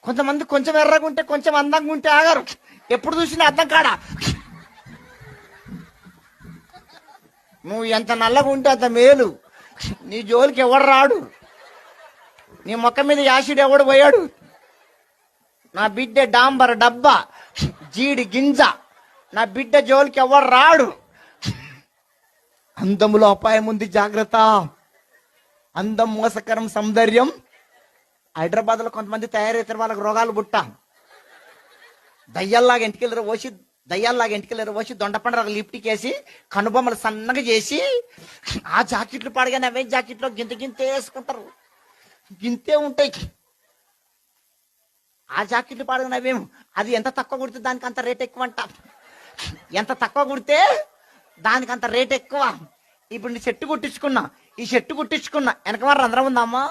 కొంతమంది కొంచెం ఎర్రగా ఉంటే కొంచెం అందంగా ఉంటే ఆగారు. ఎప్పుడు చూసినా అద్దం కాడ నువ్వు ఎంత నల్లగా ఉంటే అంత మేలు. నీ జోలికి ఎవడు రాడు, నీ మొక్క మీద యాసిడ్ ఎవడు పోయాడు. నా బిడ్డ డాంబర్ డబ్బా, జీడి గింజ, నా బిడ్డ జోలికి ఎవడు రాడు. అందములో అపాయం ఉంది, జాగ్రత్త. అందం మోసకరం, సౌందర్యం. హైదరాబాద్ లో కొంతమంది తయారైతారు, వాళ్ళకి రోగాలు పుట్ట. దయ్యాల్లాగా ఇంటికెళ్ళారు పోసి దొండపండు ఒక లిప్టిక్ వేసి కనుబొమ్మలు సన్నగా చేసి ఆ జాకెట్లు పాడగానే అవే జాకెట్లో గింతే వేసుకుంటారు. గింతే ఉంటాయి ఆ జాకెట్లు పాడగానే అవేం. అది ఎంత తక్కువ కుడితే దానికి అంత రేట్ ఎక్కువ అంట. ఎంత తక్కువ కుడితే దానికి అంత రేట్ ఎక్కువ. ఇప్పుడు నీ షర్టు కుట్టించుకున్నా, ఈ షర్టు కుట్టించుకున్నా వెనక మరి రంధ్రం ఉందమ్మా.